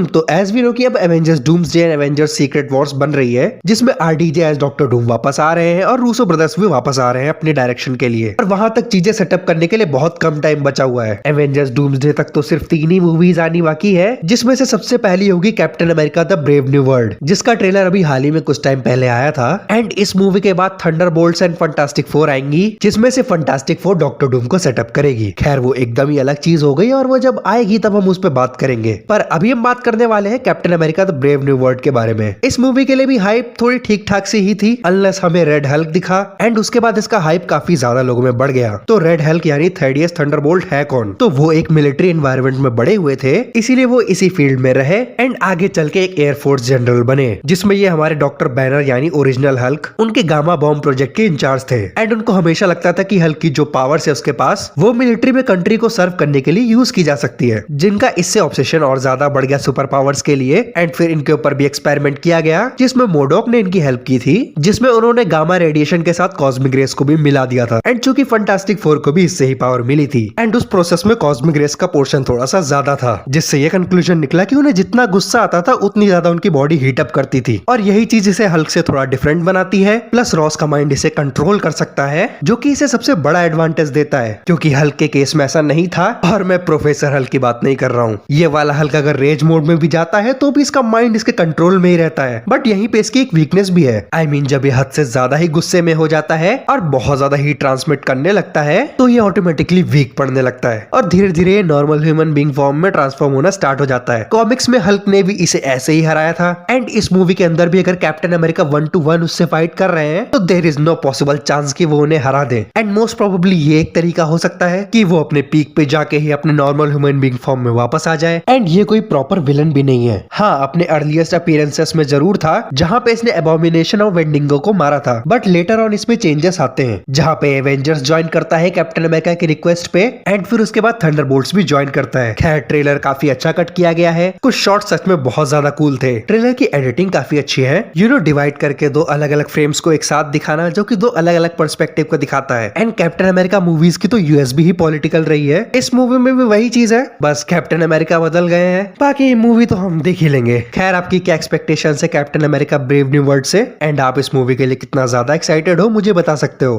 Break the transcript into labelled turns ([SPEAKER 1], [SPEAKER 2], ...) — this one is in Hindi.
[SPEAKER 1] तो एज वी नो कि अब Avengers doomsday and Avengers secret Wars बन रही है, जिसमें आरडीजे एज डॉक्टर डूम वापस आ रहे हैं और रूसो ब्रदर्स भी वापस आ रहे हैं अपने डायरेक्शन के लिए। और वहां तक चीजें सेटअप करने के लिए बहुत कम टाइम बचा हुआ है। एवेंजर्स डूम्सडे तक तो सिर्फ 3 ही मूवीज आनी बाकी है, जिसमें से सबसे पहली होगी captain America the brave new world, जिसका ट्रेलर अभी हाल ही में कुछ टाइम पहले आया था। एंड इस मूवी के बाद थंडरबोल्ट्स एंड फंटास्टिक फोर आएंगी, जिसमें से फंटास्टिक फोर डॉक्टर डूम को सेटअप करेगी। खैर वो एकदम ही अलग चीज हो गई और वो जब आएगी तब हम उस पर बात करेंगे। पर अभी हम बात करने वाले हैं captain America the brave new world के बारे में। इस मूवी के लिए भी हाइप थोड़ी ठीक ठाक सी ही थी, अनलेस हमें रेड हल्क दिखा एंड उसके बाद इसका हाइप काफी ज्यादा लोगों में बढ़ गया। तो रेड हल्क यानी थर्डियस थंडरबोल्ट है कौन? तो वो एक मिलिट्री एनवायरनमेंट में बड़े हुए थे, इसीलिए वो इसी फील्ड में रहे एंड आगे चल के एक एयरफोर्स जनरल बने, जिसमें ये हमारे डॉक्टर बैनर यानी ओरिजिनल हल्क उनके गामा बॉम्ब प्रोजेक्ट के इंचार्ज थे। एंड उनको हमेशा लगता था कि हल्क की जो पावर्स है उसके पास, वो मिलिट्री में कंट्री को सर्व करने के लिए यूज की जा सकती है, जिनका इससे ऑब्सेशन और ज्यादा बढ़ गया सुपर पावर्स के लिए। एंड फिर इनके ऊपर भी एक्सपेरिमेंट किया गया, जिसमें मोडॉक ने इनकी हेल्प की थी, जिसमें उन्होंने गामा रेडिएशन के साथ कॉस्मिक रेस को भी मिला दिया था। एंड चूंकि फंटास्टिक फोर को भी इससे ही पावर मिली थी एंड उस प्रोसेस में कॉस्मिक रेस का पोर्शन थोड़ा सा ज्यादा था, जिससे ये कंक्लूजन निकला कि उन्हें जितना गुस्सा आता था उतनी ज्यादा उनकी बॉडी हीट अप करती थी। और यही चीज इसे हल्क से थोड़ा डिफरेंट बनाती है। प्लस रॉस का माइंड इसे कंट्रोल कर सकता है, जो कि इसे सबसे बड़ा एडवांटेज देता है, क्योंकि हल्क के केस में ऐसा नहीं था। और मैं प्रोफेसर हल्क की बात नहीं कर रहा हूँ। ये वाला हल्क अगर रेज मोड में भी जाता है तो भी इसका माइंड इसके कंट्रोल में ही रहता है। बट यहीं पे इसकी एक वीकनेस भी है। आई मीन जब ये हद से ज्यादा ही गुस्से में हो जाता है और बहुत ज्यादा हीट ट्रांसमिट करने लगता है, तो ये ऑटोमेटिकली वीक पड़ने लगता है और धीरे धीरे ये नॉर्मल ह्यूमन बीइंग फॉर्म में ट्रांसफॉर्म होना स्टार्ट हो जाता है। कॉमिक्स में हल्क ने भी इसे ऐसे ही हराया था एंड इस मूवी के अंदर भी अगर कैप्टन अमेरिका 1-to-1 उससे फाइट कर रहे हैं तो there is no possible chance कि वो उन्हें हरा दे। एंड मोस्ट प्रोबेबली ये एक तरीका हो सकता है कि वो अपने पीक पे जाके ही अपने नॉर्मल ह्यूमन बीइंग फॉर्म में वापस आ जाए। एंड ये कोई प्रॉपर विलन भी नहीं है। हाँ, अपने अर्लीस्ट अपीयरेंसेस में जरूर था, जहाँ पे इसने एबोमिनेशन और वेंडिंगो को मारा था। बट लेटर ऑन इसमें चेंजेस आते हैं, जहाँ पे एवेंजर्स ज्वाइन करता है कैप्टन अमेरिका की रिक्वेस्ट पे एंड फिर उसके बाद थंडरबोल्ट्स भी ज्वाइन करता है। खैर ट्रेलर काफी अच्छा कट किया गया है, कुछ शॉट सच में बहुत ज्यादा कूल थे। ट्रेलर की एडिटिंग काफी अच्छी है, डिवाइड करके 2 अलग अलग फ्रेम्स को एक साथ दिखाना, जो कि 2 अलग अलग पर्सपेक्टिव को दिखाता है। एंड कैप्टन अमेरिका मूवीज की तो यूएसबी ही पॉलिटिकल रही है, इस मूवी में भी वही चीज है, बस कैप्टन अमेरिका बदल गए हैं। बाकी मूवी तो हम देख ही लेंगे। खैर आपकी क्या एक्सपेक्टेशन है captain America brave new world से, एंड आप इस मूवी के लिए कितना ज्यादा एक्साइटेड हो मुझे बता सकते हो।